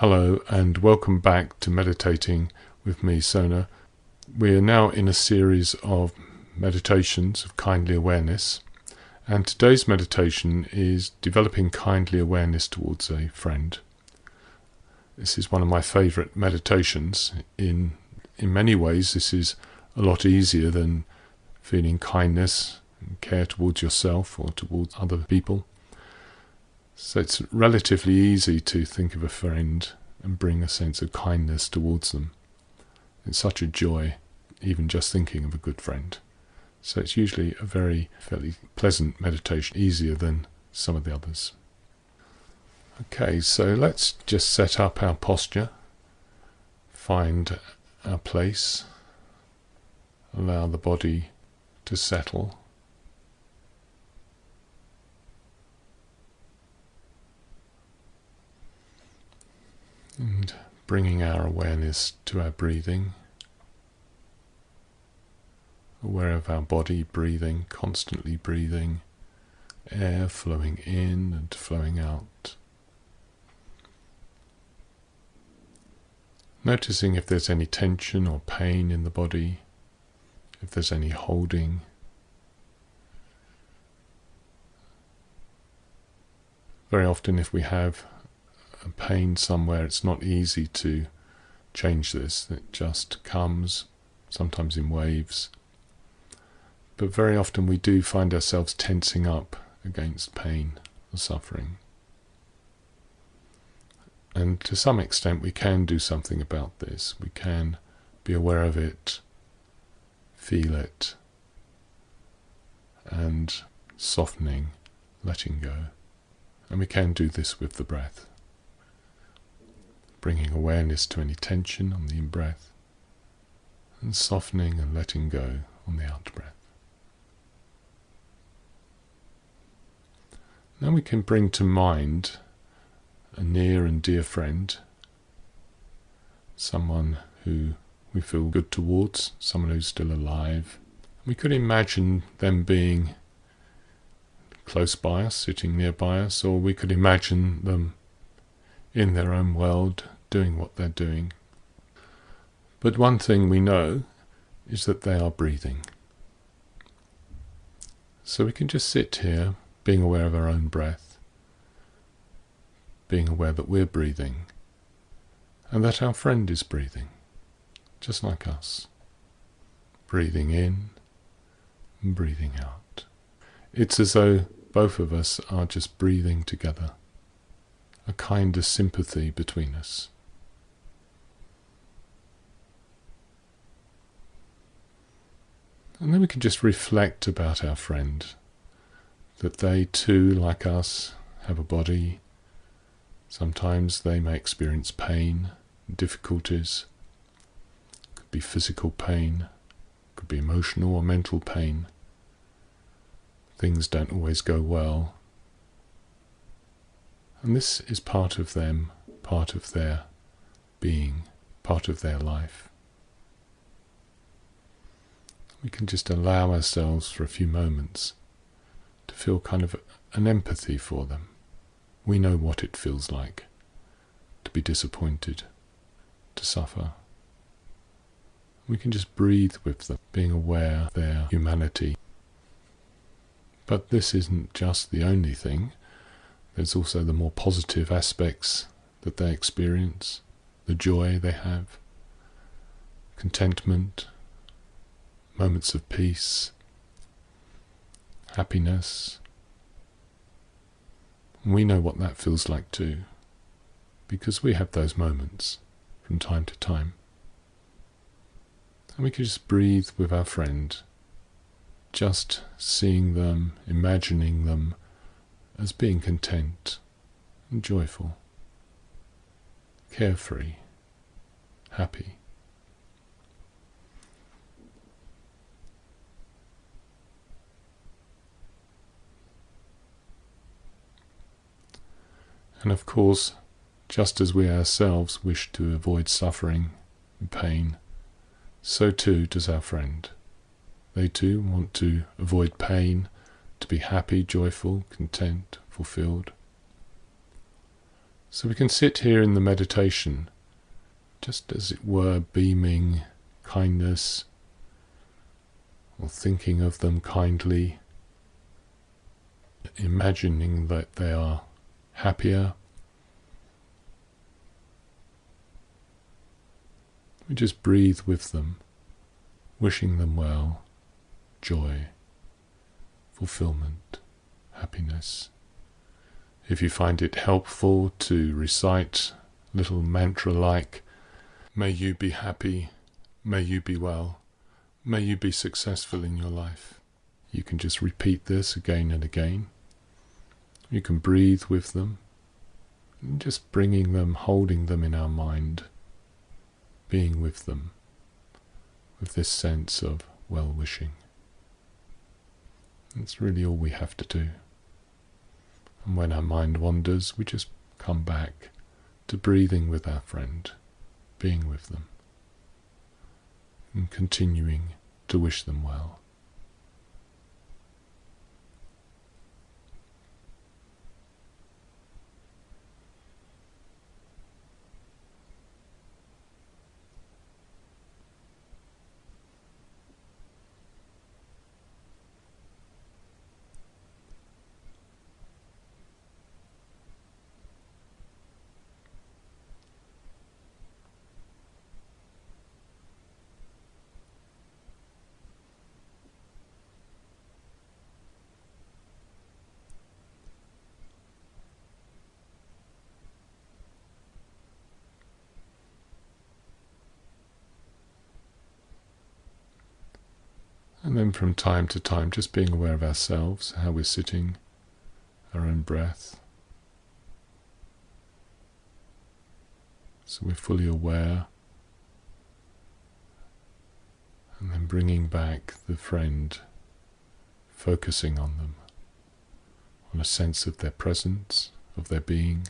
Hello and welcome back to Meditating with me, Sona. We are now in a series of meditations of kindly awareness, and today's meditation is developing kindly awareness towards a friend. This is one of my favourite meditations. In many ways, this is a lot easier than feeling kindness and care towards yourself or towards other people. So it's relatively easy to think of a friend and bring a sense of kindness towards them. It's such a joy, even just thinking of a good friend. So it's usually a fairly pleasant meditation, easier than some of the others. Okay, so let's just set up our posture, find our place, allow the body to settle. And bringing our awareness to our breathing, aware of our body breathing, constantly breathing, air flowing in and flowing out. Noticing if there's any tension or pain in the body, if there's any holding. Very often if we have a pain somewhere, it's not easy to change this. It just comes, sometimes in waves. But very often we do find ourselves tensing up against pain or suffering. And to some extent we can do something about this. We can be aware of it, feel it, and softening, letting go. And we can do this with the breath. Bringing awareness to any tension on the in-breath, and softening and letting go on the out-breath. Now we can bring to mind a near and dear friend, someone who we feel good towards, someone who's still alive. We could imagine them being close by us, sitting nearby us, or we could imagine them in their own world, doing what they're doing. But one thing we know is that they are breathing. So we can just sit here, being aware of our own breath, being aware that we're breathing, and that our friend is breathing, just like us. Breathing in and breathing out. It's as though both of us are just breathing together. A kind of sympathy between us. And then we can just reflect about our friend, that they too, like us, have a body. Sometimes they may experience pain, difficulties. It could be physical pain, it could be emotional or mental pain. Things don't always go well. And this is part of them, part of their being, part of their life. We can just allow ourselves for a few moments to feel kind of an empathy for them. We know what it feels like to be disappointed, to suffer. We can just breathe with them, being aware of their humanity. But this isn't just the only thing. There's also the more positive aspects that they experience, the joy they have, contentment, moments of peace, happiness. We know what that feels like too, because we have those moments from time to time. And we can just breathe with our friend, just seeing them, imagining them, as being content and joyful, carefree, happy. And of course, just as we ourselves wish to avoid suffering and pain, so too does our friend. They too want to avoid pain, to be happy, joyful, content, fulfilled. So we can sit here in the meditation, just as it were, beaming kindness, or thinking of them kindly, imagining that they are happier. We just breathe with them, wishing them well, joy, fulfillment, happiness. If you find it helpful to recite little mantra-like, may you be happy, may you be well, may you be successful in your life, you can just repeat this again and again. You can breathe with them, and just bringing them, holding them in our mind, being with them, with this sense of well-wishing. That's really all we have to do. And when our mind wanders, we just come back to breathing with our friend, being with them, and continuing to wish them well. And then from time to time, just being aware of ourselves, how we're sitting, our own breath. So we're fully aware. And then bringing back the friend, focusing on them, on a sense of their presence, of their being.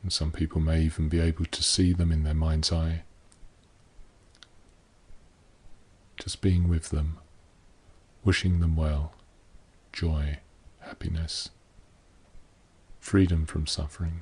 And some people may even be able to see them in their mind's eye. Just being with them, wishing them well, joy, happiness, freedom from suffering.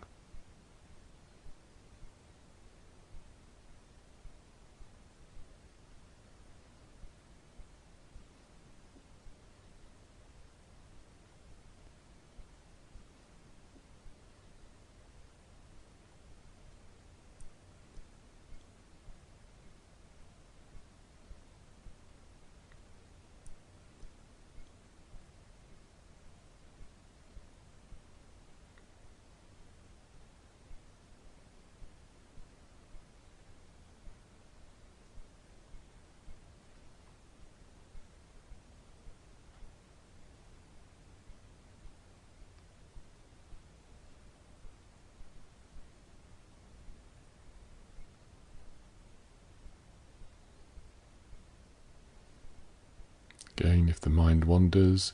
Again, if the mind wanders,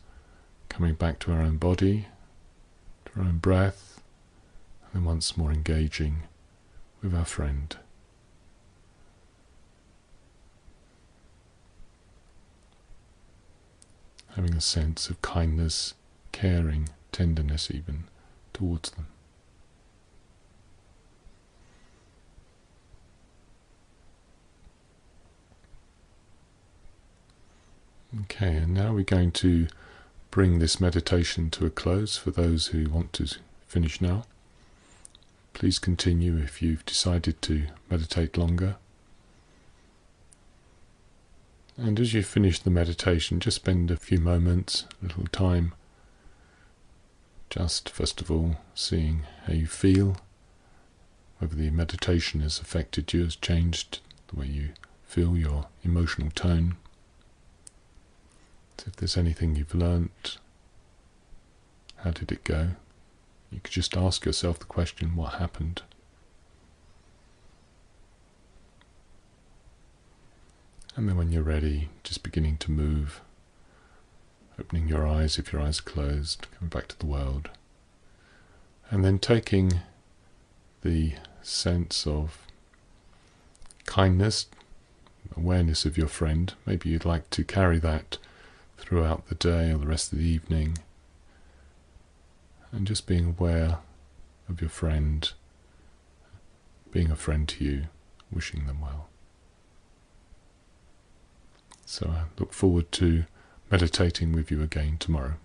coming back to our own body, to our own breath, and then once more engaging with our friend. Having a sense of kindness, caring, tenderness even, towards them. Okay, and now we're going to bring this meditation to a close for those who want to finish now. Please continue if you've decided to meditate longer. And as you finish the meditation, just spend a few moments, a little time, just first of all seeing how you feel, whether the meditation has affected you, has changed the way you feel, your emotional tone. So if there's anything you've learnt, how did it go? You could just ask yourself the question, what happened? And then when you're ready, just beginning to move, opening your eyes if your eyes are closed, coming back to the world. And then taking the sense of kindness, awareness of your friend. Maybe you'd like to carry that throughout the day or the rest of the evening, and just being aware of your friend, being a friend to you, wishing them well. So I look forward to meditating with you again tomorrow.